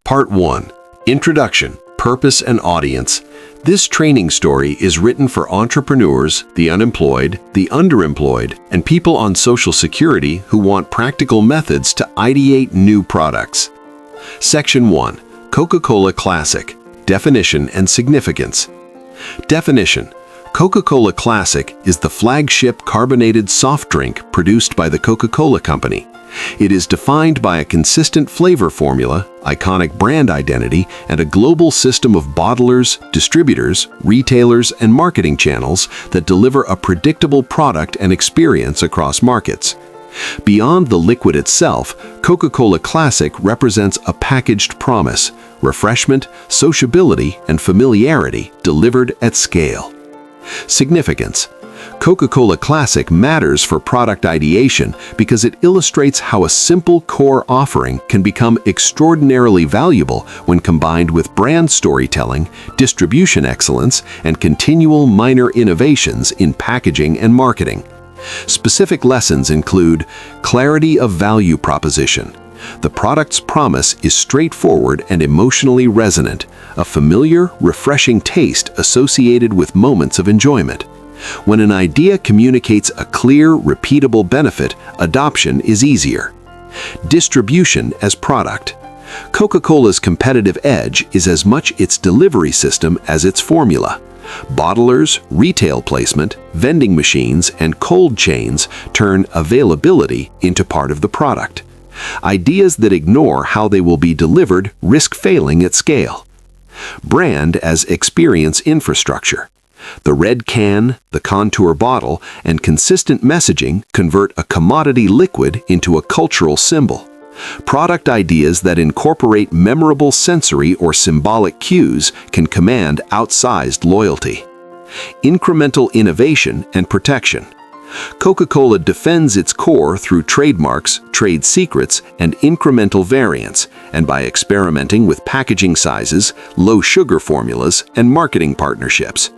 Part 1. Introduction, Purpose and Audience. This training story is written for entrepreneurs, the unemployed, the underemployed, and people on Social Security who want practical methods to ideate new products. Section 1. Coca-Cola Classic. Definition and Significance. Definition. Coca-Cola Classic is the flagship carbonated soft drink produced by the Coca-Cola Company. It is defined by a consistent flavor formula, iconic brand identity, and a global system of bottlers, distributors, retailers, and marketing channels that deliver a predictable product and experience across markets. Beyond the liquid itself, Coca-Cola Classic represents a packaged promise, refreshment, sociability, and familiarity delivered at scale. Significance. Coca-Cola Classic matters for product ideation because it illustrates how a simple core offering can become extraordinarily valuable when combined with brand storytelling, distribution excellence, and continual minor innovations in packaging and marketing. Specific lessons include clarity of value proposition. The product's promise is straightforward and emotionally resonant, a familiar, refreshing taste associated with moments of enjoyment. When an idea communicates a clear, repeatable benefit, adoption is easier. Distribution as product. Coca-Cola's competitive edge is as much its delivery system as its formula. Bottlers, retail placement, vending machines, and cold chains turn availability into part of the product. Ideas that ignore how they will be delivered risk failing at scale. Brand as experience infrastructure. The red can, the contour bottle, and consistent messaging convert a commodity liquid into a cultural symbol. Product ideas that incorporate memorable sensory or symbolic cues can command outsized loyalty. Incremental innovation and protection. Coca-Cola defends its core through trademarks, trade secrets, and incremental variants, and by experimenting with packaging sizes, low-sugar formulas, and marketing partnerships.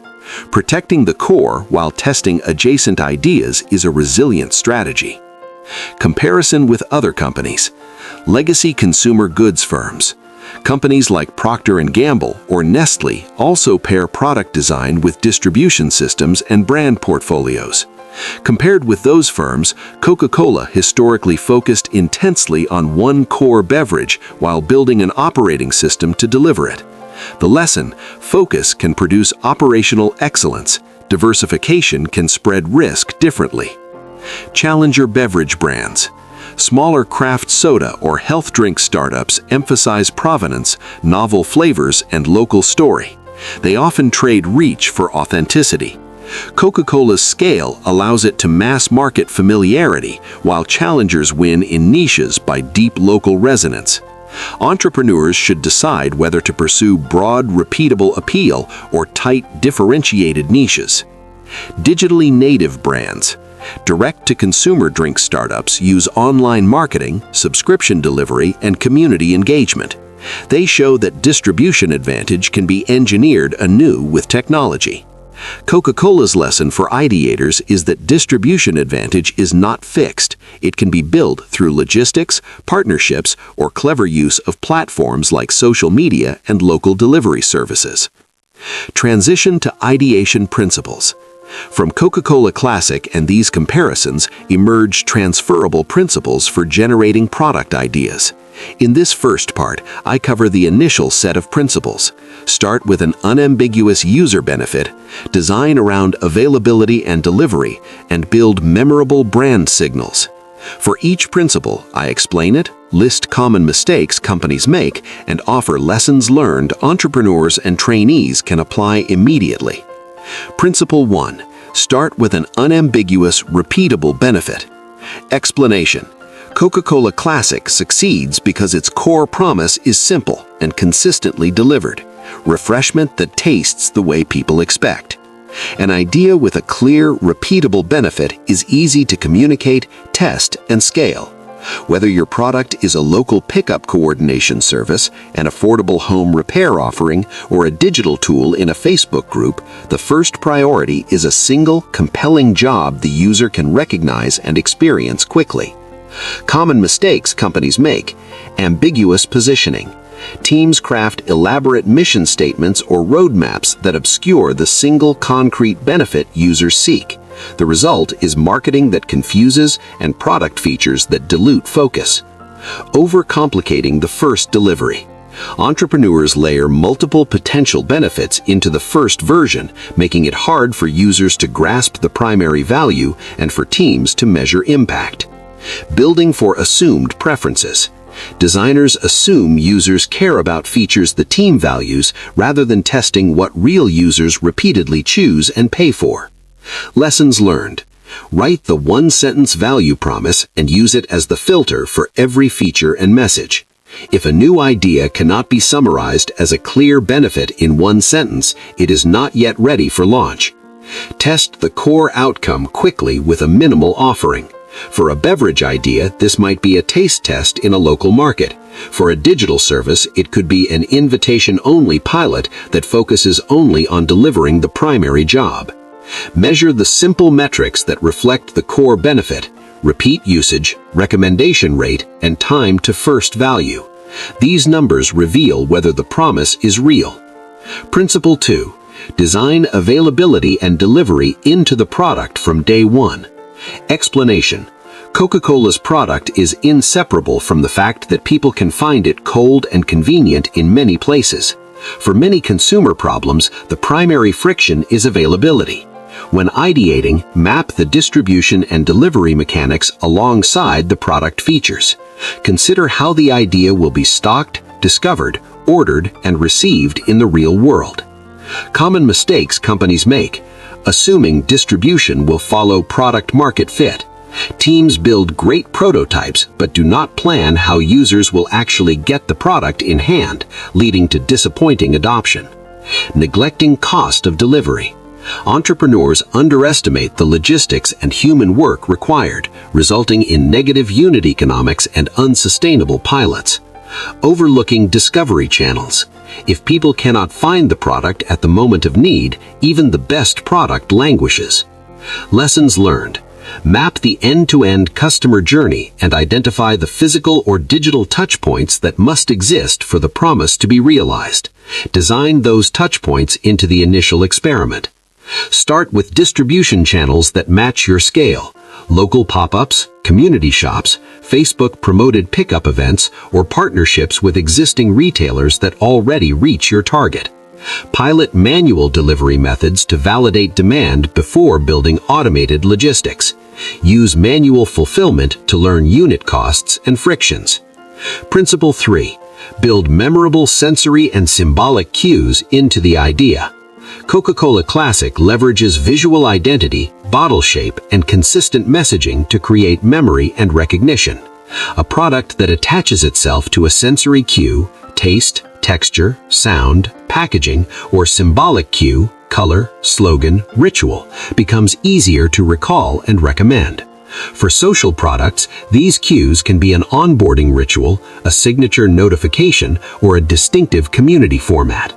Protecting the core while testing adjacent ideas is a resilient strategy. Comparison with other companies. Legacy consumer goods firms. Companies like Procter & Gamble or Nestle also pair product design with distribution systems and brand portfolios. Compared with those firms, Coca-Cola historically focused intensely on one core beverage while building an operating system to deliver it. The lesson: focus can produce operational excellence. Diversification can spread risk differently. Challenger beverage brands. Smaller craft soda or health drink startups emphasize provenance, novel flavors, and local story. They often trade reach for authenticity. Coca-Cola's scale allows it to mass market familiarity, while challengers win in niches by deep local resonance. Entrepreneurs should decide whether to pursue broad, repeatable appeal or tight, differentiated niches. Digitally native brands. Direct-to-consumer drink startups use online marketing, subscription delivery, and community engagement. They show that distribution advantage can be engineered anew with technology. Coca-Cola's lesson for ideators is that distribution advantage is not fixed. It can be built through logistics, partnerships, or clever use of platforms like social media and local delivery services. Transition to ideation principles. From Coca-Cola Classic and these comparisons emerge transferable principles for generating product ideas. In this first part, I cover the initial set of principles. Start with an unambiguous user benefit, design around availability and delivery, and build memorable brand signals. For each principle, I explain it, list common mistakes companies make, and offer lessons learned entrepreneurs and trainees can apply immediately. Principle 1. Start with an unambiguous, repeatable benefit. Explanation. Coca-Cola Classic succeeds because its core promise is simple and consistently delivered. Refreshment that tastes the way people expect. An idea with a clear, repeatable benefit is easy to communicate, test, and scale. Whether your product is a local pickup coordination service, an affordable home repair offering, or a digital tool in a Facebook group, the first priority is a single, compelling job the user can recognize and experience quickly. Common mistakes companies make. Ambiguous positioning. Teams craft elaborate mission statements or roadmaps that obscure the single concrete benefit users seek. The result is marketing that confuses and product features that dilute focus. Overcomplicating the first delivery. Entrepreneurs layer multiple potential benefits into the first version, making it hard for users to grasp the primary value and for teams to measure impact. Building for assumed preferences. Designers assume users care about features the team values rather than testing what real users repeatedly choose and pay for. Lessons learned. Write the one-sentence value promise and use it as the filter for every feature and message. If a new idea cannot be summarized as a clear benefit in one sentence, it is not yet ready for launch. Test the core outcome quickly with a minimal offering. For a beverage idea, this might be a taste test in a local market. For a digital service, it could be an invitation-only pilot that focuses only on delivering the primary job. Measure the simple metrics that reflect the core benefit: repeat usage, recommendation rate, and time to first value. These numbers reveal whether the promise is real. Principle 2. Design availability and delivery into the product from day one. Explanation. Coca-Cola's product is inseparable from the fact that people can find it cold and convenient in many places. For many consumer problems, the primary friction is availability. When ideating, map the distribution and delivery mechanics alongside the product features. Consider how the idea will be stocked, discovered, ordered, and received in the real world. Common mistakes companies make. Assuming distribution will follow product-market fit. Teams build great prototypes but do not plan how users will actually get the product in hand, leading to disappointing adoption. Neglecting cost of delivery. Entrepreneurs underestimate the logistics and human work required, resulting in negative unit economics and unsustainable pilots. Overlooking discovery channels. If people cannot find the product at the moment of need, even the best product languishes. Lessons learned. Map the end-to-end customer journey and identify the physical or digital touchpoints that must exist for the promise to be realized. Design those touchpoints into the initial experiment. Start with distribution channels that match your scale. Local pop-ups, community shops, Facebook-promoted pickup events, or partnerships with existing retailers that already reach your target. Pilot manual delivery methods to validate demand before building automated logistics. Use manual fulfillment to learn unit costs and frictions. Principle 3. Build memorable sensory and symbolic cues into the idea. Coca-Cola Classic leverages visual identity, bottle shape, and consistent messaging to create memory and recognition. A product that attaches itself to a sensory cue, taste, texture, sound, packaging, or symbolic cue, color, slogan, ritual, becomes easier to recall and recommend. For social products, these cues can be an onboarding ritual, a signature notification, or a distinctive community format.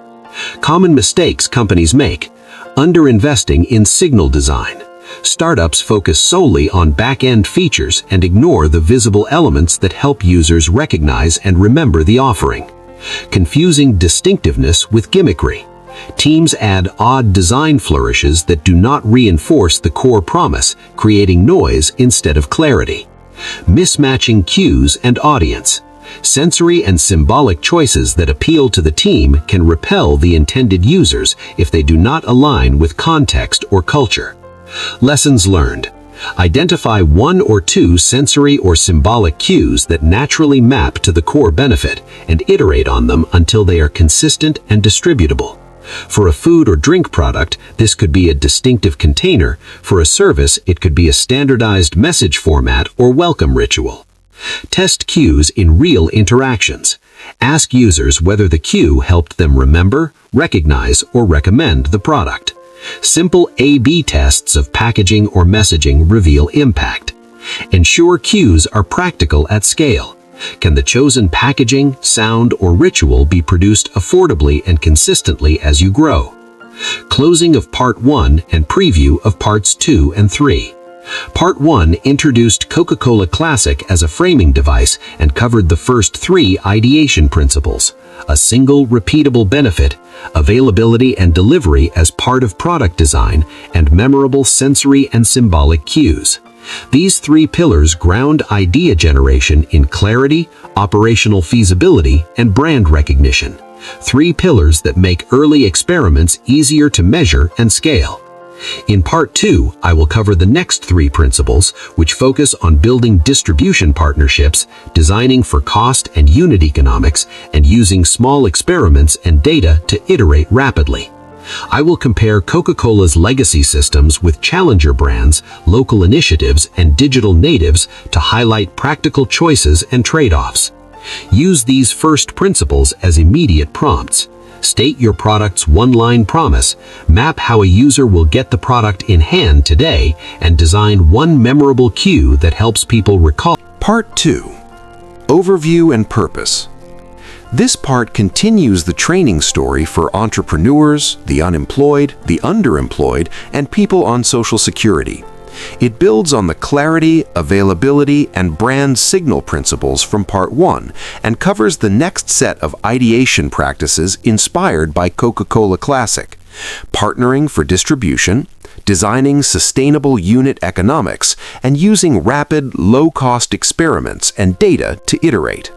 Common mistakes companies make. Underinvesting in signal design. Startups focus solely on back-end features and ignore the visible elements that help users recognize and remember the offering. Confusing distinctiveness with gimmickry. Teams add odd design flourishes that do not reinforce the core promise, creating noise instead of clarity. Mismatching cues and audience. Sensory and symbolic choices that appeal to the team can repel the intended users if they do not align with context or culture. Lessons learned. Identify one or two sensory or symbolic cues that naturally map to the core benefit and iterate on them until they are consistent and distributable. For a food or drink product, this could be a distinctive container. For a service, it could be a standardized message format or welcome ritual. Test cues in real interactions. Ask users whether the cue helped them remember, recognize, or recommend the product. Simple A/B tests of packaging or messaging reveal impact. Ensure cues are practical at scale. Can the chosen packaging, sound, or ritual be produced affordably and consistently as you grow? Closing of Part 1 and preview of Parts 2 and 3. Part 1 introduced Coca-Cola Classic as a framing device and covered the first 3 ideation principles. a single repeatable benefit, availability and delivery as part of product design, and memorable sensory and symbolic cues. These three pillars ground idea generation in clarity, operational feasibility, and brand recognition. Three pillars that make early experiments easier to measure and scale. In Part 2, I will cover the next three principles, which focus on building distribution partnerships, designing for cost and unit economics, and using small experiments and data to iterate rapidly. I will compare Coca-Cola's legacy systems with challenger brands, local initiatives, and digital natives to highlight practical choices and trade-offs. Use these first principles as immediate prompts. State your product's one-line promise, map how a user will get the product in hand today, and design one memorable cue that helps people recall. Part 2. Overview and Purpose. This part continues the training story for entrepreneurs, the unemployed, the underemployed, and people on Social Security. It builds on the clarity, availability, and brand signal principles from Part 1 and covers the next set of ideation practices inspired by Coca-Cola Classic: partnering for distribution, designing sustainable unit economics, and using rapid, low-cost experiments and data to iterate.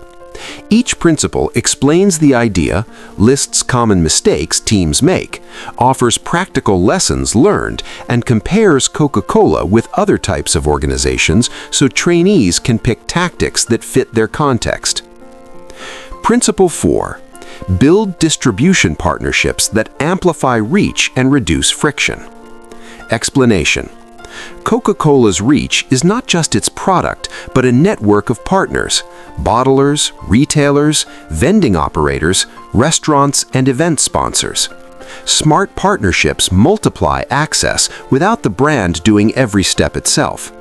Each principle explains the idea, lists common mistakes teams make, offers practical lessons learned, and compares Coca-Cola with other types of organizations so trainees can pick tactics that fit their context. Principle 4. Build distribution partnerships that amplify reach and reduce friction. Explanation. Coca-Cola's reach is not just its product, but a network of partners: bottlers, retailers, vending operators, restaurants, and event sponsors. Smart partnerships multiply access without the brand doing every step itself.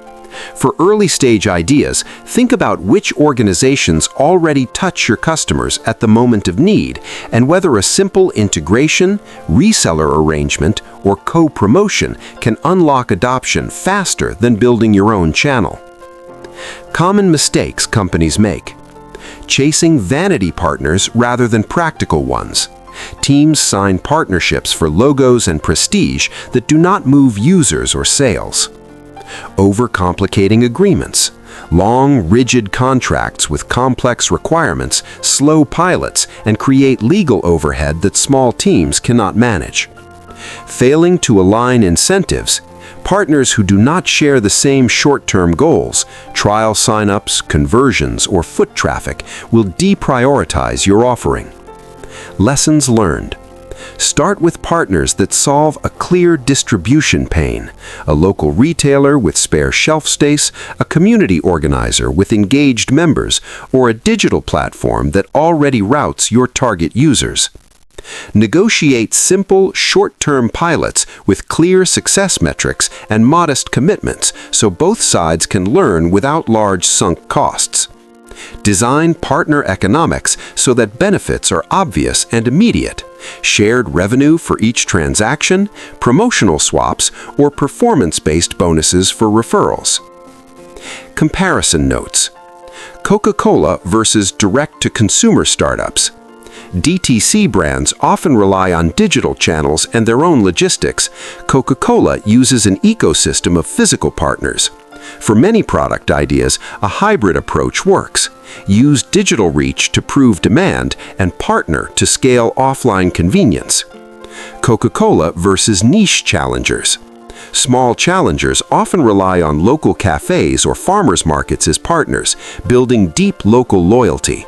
For early-stage ideas, think about which organizations already touch your customers at the moment of need and whether a simple integration, reseller arrangement, or co-promotion can unlock adoption faster than building your own channel. Common mistakes companies make. Chasing vanity partners rather than practical ones. Teams sign partnerships for logos and prestige that do not move users or sales. Overcomplicating agreements. Long, rigid contracts with complex requirements slow pilots and create legal overhead that small teams cannot manage. Failing to align incentives. Partners who do not share the same short-term goals, trial sign-ups, conversions, or foot traffic, will deprioritize your offering. Lessons learned. Start with partners that solve a clear distribution pain: a local retailer with spare shelf space, a community organizer with engaged members, or a digital platform that already routes your target users. Negotiate simple, short-term pilots with clear success metrics and modest commitments so both sides can learn without large sunk costs. Design partner economics so that benefits are obvious and immediate: shared revenue for each transaction, promotional swaps, or performance-based bonuses for referrals. Comparison notes. Coca-Cola versus direct-to-consumer startups. DTC brands often rely on digital channels and their own logistics. Coca-Cola uses an ecosystem of physical partners. For many product ideas, a hybrid approach works. Use digital reach to prove demand and partner to scale offline convenience. Coca-Cola versus niche challengers. Small challengers often rely on local cafes or farmers markets as partners, building deep local loyalty.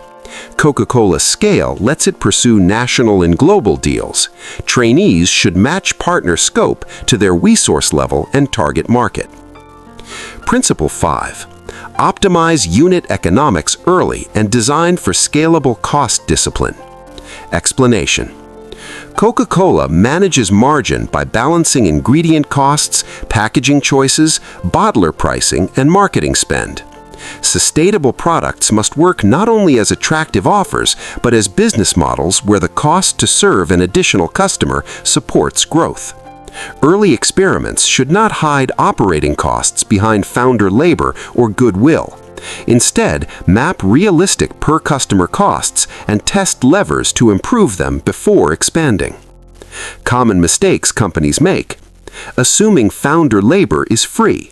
Coca-Cola's scale lets it pursue national and global deals. Trainees should match partner scope to their resource level and target market. Principle 5. Optimize unit economics early and design for scalable cost discipline. Explanation. Coca-Cola manages margin by balancing ingredient costs, packaging choices, bottler pricing, and marketing spend. Sustainable products must work not only as attractive offers, but as business models where the cost to serve an additional customer supports growth. Early experiments should not hide operating costs behind founder labor or goodwill. Instead, map realistic per-customer costs and test levers to improve them before expanding. Common mistakes companies make: assuming founder labor is free.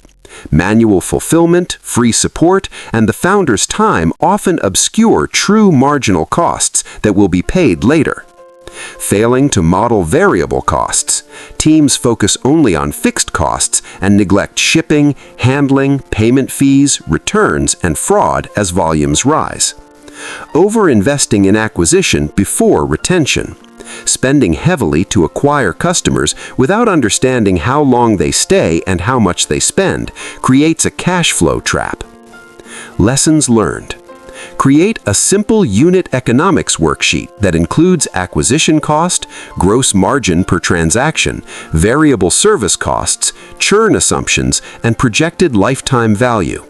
Manual fulfillment, free support, and the founder's time often obscure true marginal costs that will be paid later. Failing to model variable costs. Teams focus only on fixed costs and neglect shipping, handling, payment fees, returns, and fraud as volumes rise. Over-investing in acquisition before retention. Spending heavily to acquire customers without understanding how long they stay and how much they spend creates a cash flow trap. Lessons learned. Create a simple unit economics worksheet that includes acquisition cost, gross margin per transaction, variable service costs, churn assumptions, and projected lifetime value.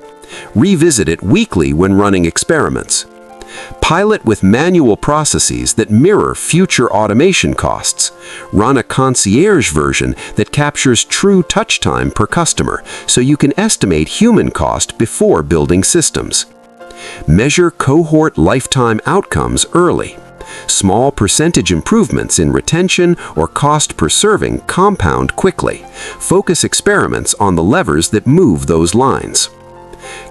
Revisit it weekly when running experiments. Pilot with manual processes that mirror future automation costs. Run a concierge version that captures true touch time per customer so you can estimate human cost before building systems. Measure cohort lifetime outcomes early. Small percentage improvements in retention or cost per serving compound quickly. Focus experiments on the levers that move those lines.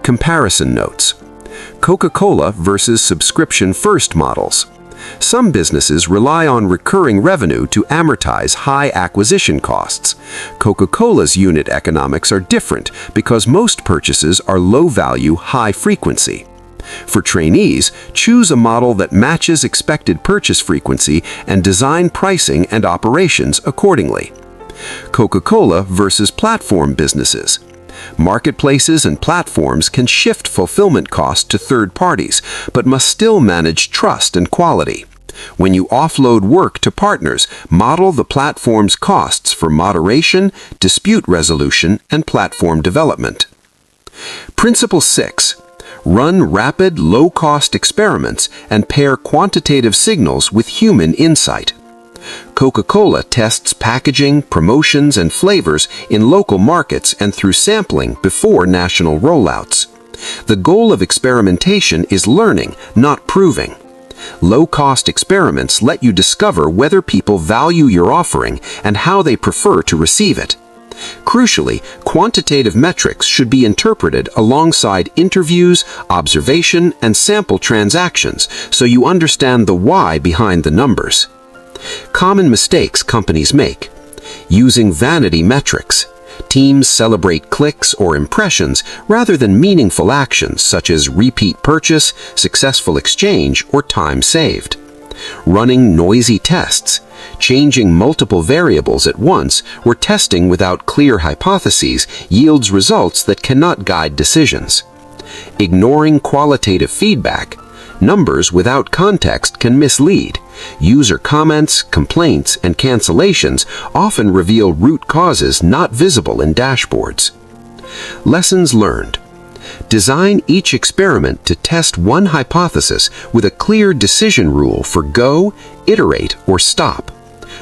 Comparison notes. Coca-Cola versus subscription-first models. Some businesses rely on recurring revenue to amortize high acquisition costs. Coca-Cola's unit economics are different because most purchases are low-value, high-frequency. For trainees, choose a model that matches expected purchase frequency and design pricing and operations accordingly. Coca-Cola versus platform businesses. Marketplaces and platforms can shift fulfillment costs to third parties, but must still manage trust and quality. When you offload work to partners, model the platform's costs for moderation, dispute resolution, and platform development. Principle 6. Run rapid, low-cost experiments and pair quantitative signals with human insight. Coca-Cola tests packaging, promotions, and flavors in local markets and through sampling before national rollouts. The goal of experimentation is learning, not proving. Low-cost experiments let you discover whether people value your offering and how they prefer to receive it. Crucially, quantitative metrics should be interpreted alongside interviews, observation, and sample transactions so you understand the why behind the numbers. Common mistakes companies make. Using vanity metrics. Teams celebrate clicks or impressions rather than meaningful actions such as repeat purchase, successful exchange, or time saved. Running noisy tests. Changing multiple variables at once or testing without clear hypotheses yields results that cannot guide decisions. Ignoring qualitative feedback. Numbers without context can mislead. User comments, complaints, and cancellations often reveal root causes not visible in dashboards. Lessons learned. Design each experiment to test one hypothesis with a clear decision rule for go, iterate, or stop.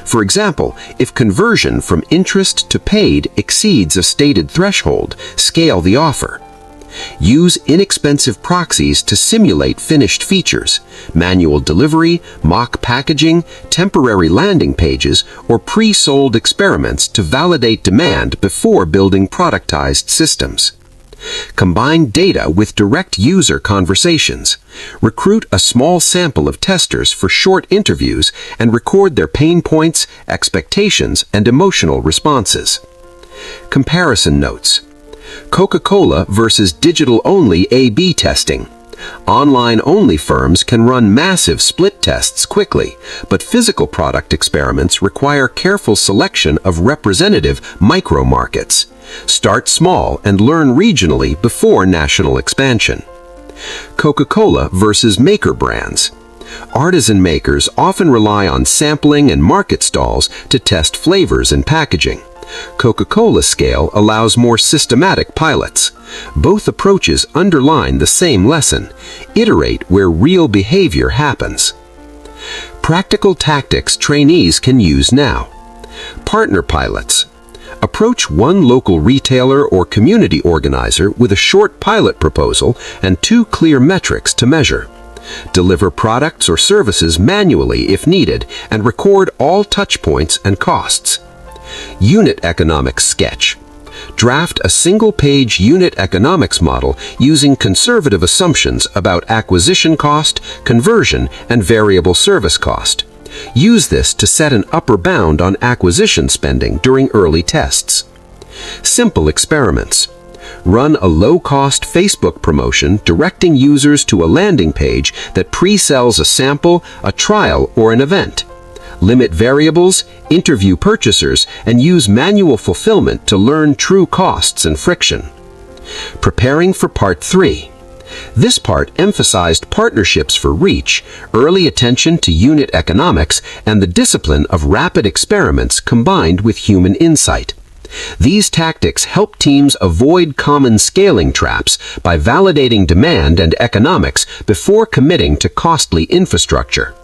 For example, if conversion from interest to paid exceeds a stated threshold, scale the offer. Use inexpensive proxies to simulate finished features, manual delivery, mock packaging, temporary landing pages, or pre-sold experiments to validate demand before building productized systems. Combine data with direct user conversations. Recruit a small sample of testers for short interviews and record their pain points, expectations, and emotional responses. Comparison notes. Coca-Cola versus digital-only A/B testing. Online-only firms can run massive split tests quickly, but physical product experiments require careful selection of representative micro-markets. Start small and learn regionally before national expansion. Coca-Cola versus maker brands. Artisan makers often rely on sampling and market stalls to test flavors and packaging. Coca-Cola scale allows more systematic pilots. Both approaches underline the same lesson: iterate where real behavior happens. Practical tactics trainees can use now. Partner pilots. Approach one local retailer or community organizer with a short pilot proposal and 2 clear metrics to measure. Deliver products or services manually if needed and record all touchpoints and costs. Unit economics sketch. Draft a single-page unit economics model using conservative assumptions about acquisition cost, conversion, and variable service cost. Use this to set an upper bound on acquisition spending during early tests. Simple experiments. Run a low-cost Facebook promotion directing users to a landing page that pre-sells a sample, a trial, or an event. Limit variables, interview purchasers, and use manual fulfillment to learn true costs and friction. Preparing for Part 3. This part emphasized partnerships for reach, early attention to unit economics, and the discipline of rapid experiments combined with human insight. These tactics help teams avoid common scaling traps by validating demand and economics before committing to costly infrastructure.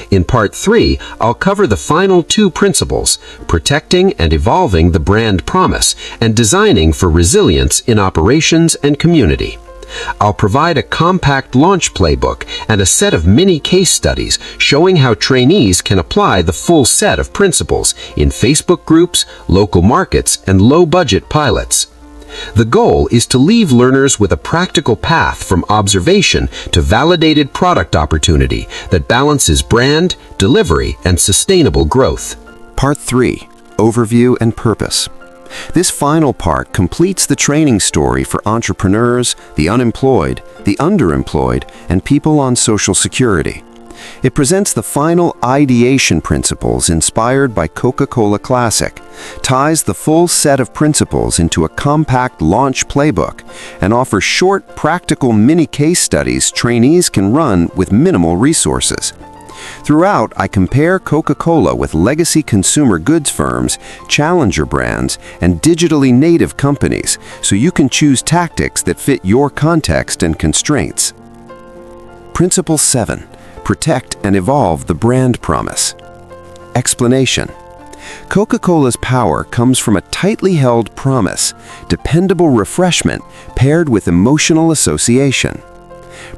In Part 3, I'll cover the final 2 principles, protecting and evolving the brand promise, and designing for resilience in operations and community. I'll provide a compact launch playbook and a set of mini case studies showing how trainees can apply the full set of principles in Facebook groups, local markets, and low-budget pilots. The goal is to leave learners with a practical path from observation to validated product opportunity that balances brand, delivery, and sustainable growth. Part 3. Overview and Purpose. This final part completes the training story for entrepreneurs, the unemployed, the underemployed, and people on Social Security. It presents the final ideation principles inspired by Coca-Cola Classic, ties the full set of principles into a compact launch playbook, and offers short, practical mini case studies trainees can run with minimal resources. Throughout, I compare Coca-Cola with legacy consumer goods firms, challenger brands, and digitally native companies, so you can choose tactics that fit your context and constraints. Principle 7. Protect and evolve the brand promise. Explanation. Coca-Cola's power comes from a tightly held promise, dependable refreshment paired with emotional association.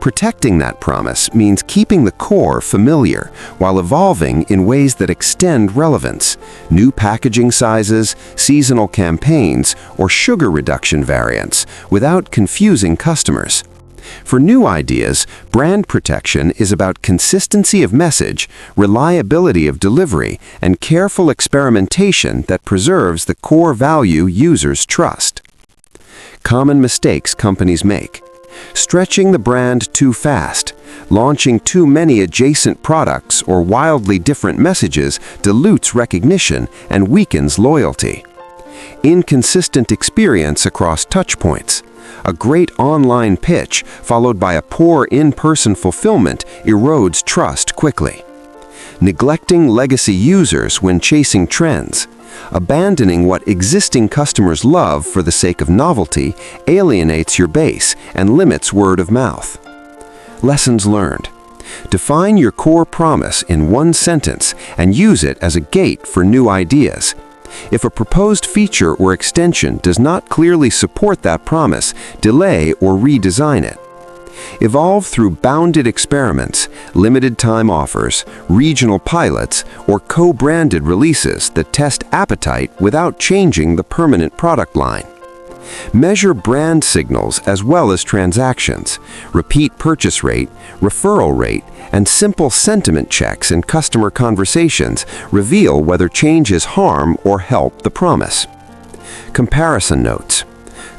Protecting that promise means keeping the core familiar while evolving in ways that extend relevance, new packaging sizes, seasonal campaigns, or sugar reduction variants, without confusing customers. For new ideas, brand protection is about consistency of message, reliability of delivery, and careful experimentation that preserves the core value users trust. Common mistakes companies make. Stretching the brand too fast, launching too many adjacent products or wildly different messages dilutes recognition and weakens loyalty. Inconsistent experience across touchpoints. A great online pitch followed by a poor in-person fulfillment erodes trust quickly. Neglecting legacy users when chasing trends. Abandoning what existing customers love for the sake of novelty alienates your base and limits word of mouth. Lessons learned. Define your core promise in one sentence and use it as a gate for new ideas. If a proposed feature or extension does not clearly support that promise, delay or redesign it. Evolve through bounded experiments, limited time offers, regional pilots, or co-branded releases that test appetite without changing the permanent product line. Measure brand signals as well as transactions, repeat purchase rate, referral rate, and simple sentiment checks in customer conversations reveal whether changes harm or help the promise. Comparison notes.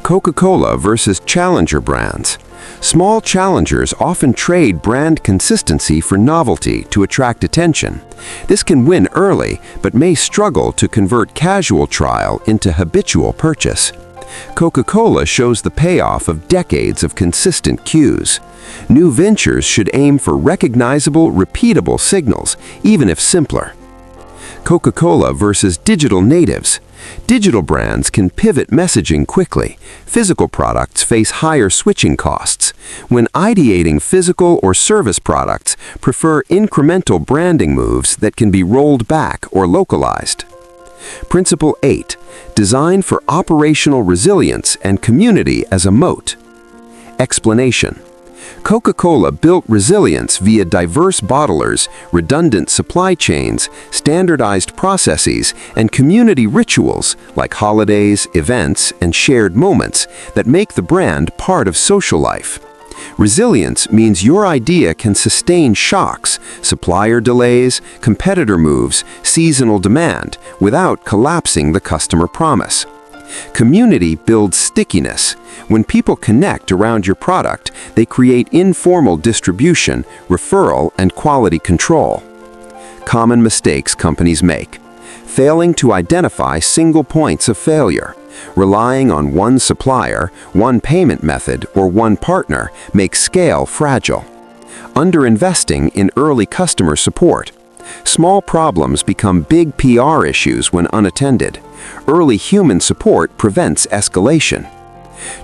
Coca-Cola versus challenger brands. Small challengers often trade brand consistency for novelty to attract attention. This can win early, but may struggle to convert casual trial into habitual purchase. Coca-Cola shows the payoff of decades of consistent cues. New ventures should aim for recognizable, repeatable signals, even if simpler. Coca-Cola versus digital natives. Digital brands can pivot messaging quickly. Physical products face higher switching costs. When ideating physical or service products, prefer incremental branding moves that can be rolled back or localized. Principle 8. Design for operational resilience and community as a moat. Explanation. Coca-Cola built resilience via diverse bottlers, redundant supply chains, standardized processes, and community rituals like holidays, events, and shared moments that make the brand part of social life. Resilience means your idea can sustain shocks, supplier delays, competitor moves, seasonal demand, without collapsing the customer promise. Community builds stickiness. When people connect around your product, they create informal distribution, referral, and quality control. Common mistakes companies make. Failing to identify single points of failure. Relying on one supplier, one payment method, or one partner makes scale fragile. Underinvesting in early customer support. Small problems become big PR issues when unattended. Early human support prevents escalation.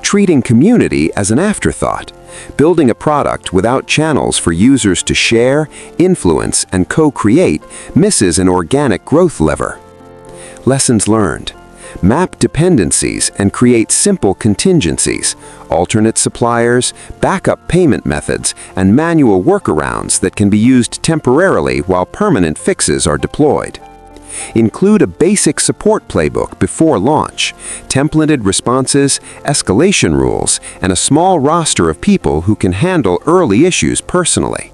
Treating community as an afterthought. Building a product without channels for users to share, influence, and co-create misses an organic growth lever. Lessons learned. Map dependencies and create simple contingencies, alternate suppliers, backup payment methods, and manual workarounds that can be used temporarily while permanent fixes are deployed. Include a basic support playbook before launch, templated responses, escalation rules, and a small roster of people who can handle early issues personally.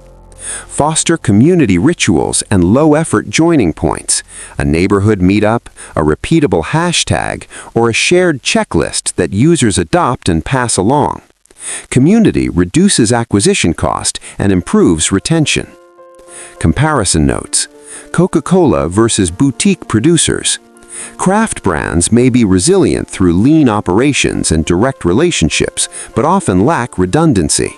Foster community rituals and low-effort joining points, a neighborhood meetup, a repeatable hashtag, or a shared checklist that users adopt and pass along. Community reduces acquisition cost and improves retention. Comparison notes. Coca-Cola versus boutique producers. Craft brands may be resilient through lean operations and direct relationships, but often lack redundancy.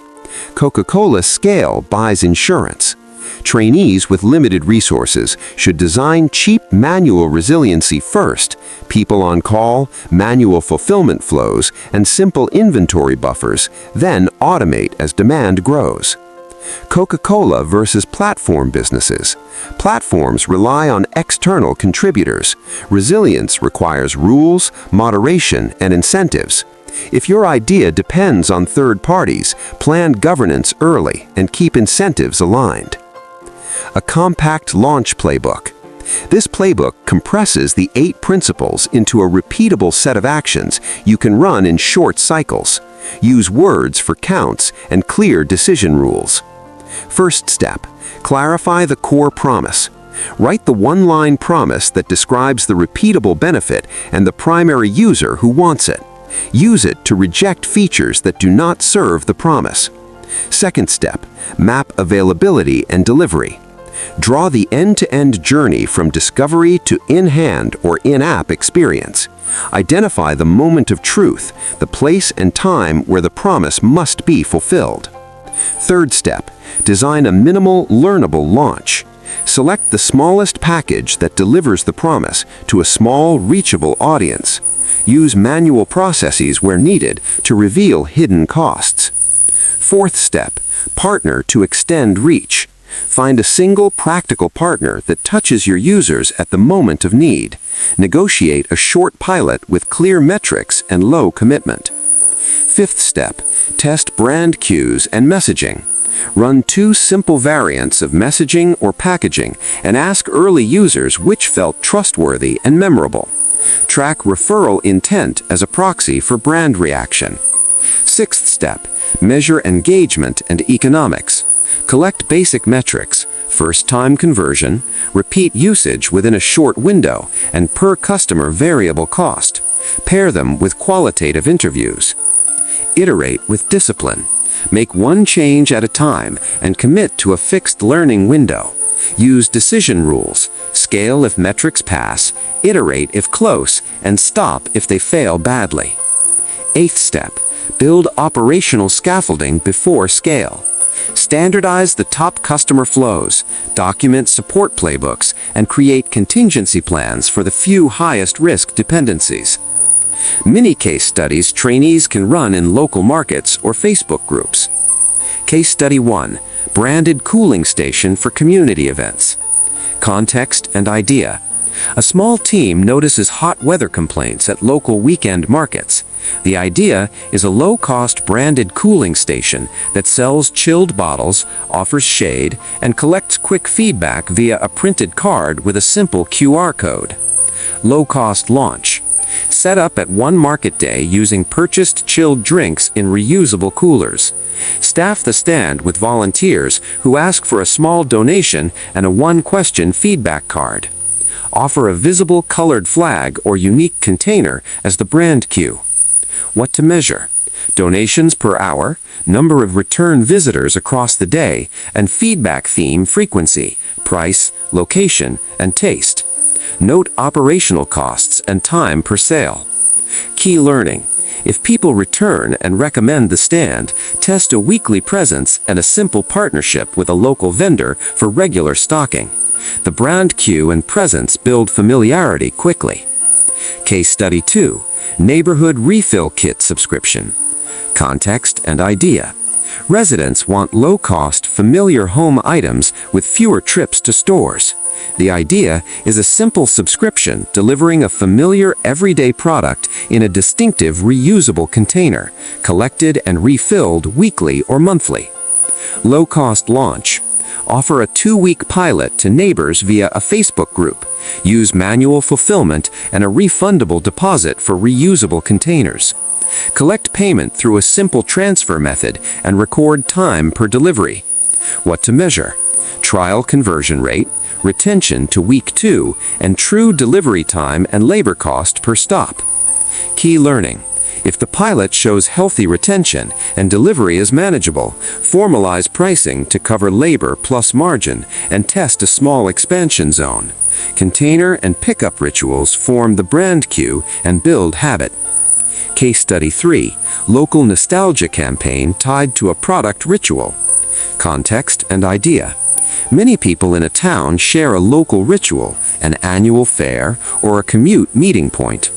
Coca-Cola's scale buys insurance. Trainees with limited resources should design cheap manual resiliency first, people on call, manual fulfillment flows, and simple inventory buffers, then automate as demand grows. Coca-Cola versus platform businesses. Platforms rely on external contributors. Resilience requires rules, moderation, and incentives. If your idea depends on third parties, plan governance early and keep incentives aligned. A compact launch playbook. This playbook compresses the 8 principles into a repeatable set of actions you can run in short cycles. Use words for counts and clear decision rules. First step, clarify the core promise. Write the one-line promise that describes the repeatable benefit and the primary user who wants it. Use it to reject features that do not serve the promise. Second step, map availability and delivery. Draw the end-to-end journey from discovery to in-hand or in-app experience. Identify the moment of truth, the place and time where the promise must be fulfilled. Third step, design a minimal, learnable launch. Select the smallest package that delivers the promise to a small, reachable audience. Use manual processes where needed to reveal hidden costs. Fourth step, partner to extend reach. Find a single practical partner that touches your users at the moment of need. Negotiate a short pilot with clear metrics and low commitment. Fifth step, test brand cues and messaging. Run 2 simple variants of messaging or packaging and ask early users which felt trustworthy and memorable. Track referral intent as a proxy for brand reaction. Sixth step, measure engagement and economics. Collect basic metrics, first-time conversion, repeat usage within a short window, and per customer variable cost. Pair them with qualitative interviews. Iterate with discipline. Make one change at a time and commit to a fixed learning window. Use decision rules. Scale if metrics pass, iterate if close, and stop if they fail badly. Eighth step, build operational scaffolding before scale. Standardize the top customer flows, document support playbooks, and create contingency plans for the few highest-risk dependencies. Mini case studies trainees can run in local markets or Facebook groups. Case Study 1, Branded Cooling Station for Community Events. Context and idea. A small team notices hot weather complaints at local weekend markets. The idea is a low-cost branded cooling station that sells chilled bottles, offers shade, and collects quick feedback via a printed card with a simple QR code. Low-cost launch. Set up at one market day using purchased chilled drinks in reusable coolers. Staff the stand with volunteers who ask for a small donation and a one-question feedback card. Offer a visible colored flag or unique container as the brand cue. What to measure? Donations per hour, number of return visitors across the day, and feedback theme frequency, price, location, and taste. Note operational costs and time per sale. Key learning. If people return and recommend the stand, test a weekly presence and a simple partnership with a local vendor for regular stocking. The brand cue and presence build familiarity quickly. Case Study 2. Neighborhood Refill Kit Subscription. Context and idea. Residents want low-cost, familiar home items with fewer trips to stores. The idea is a simple subscription delivering a familiar, everyday product in a distinctive, reusable container, collected and refilled weekly or monthly. Low-cost launch. Offer a 2-week pilot to neighbors via a Facebook group. Use manual fulfillment and a refundable deposit for reusable containers. Collect payment through a simple transfer method and record time per delivery. What to measure? Trial conversion rate, retention to week 2, and true delivery time and labor cost per stop. Key learning. If the pilot shows healthy retention and delivery is manageable, formalize pricing to cover labor plus margin and test a small expansion zone. Container and pickup rituals form the brand cue and build habit. Case Study 3. Local nostalgia campaign tied to a product ritual. Context and idea. Many people in a town share a local ritual, an annual fair, or a commute meeting point.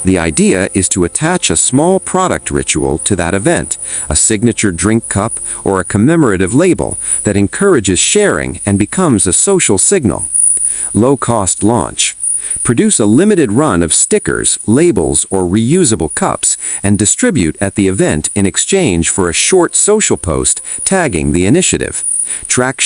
The idea is to attach a small product ritual to that event, a signature drink cup or a commemorative label that encourages sharing and becomes a social signal. Low-cost launch. Produce a limited run of stickers, labels, or reusable cups and distribute at the event in exchange for a short social post tagging the initiative. Track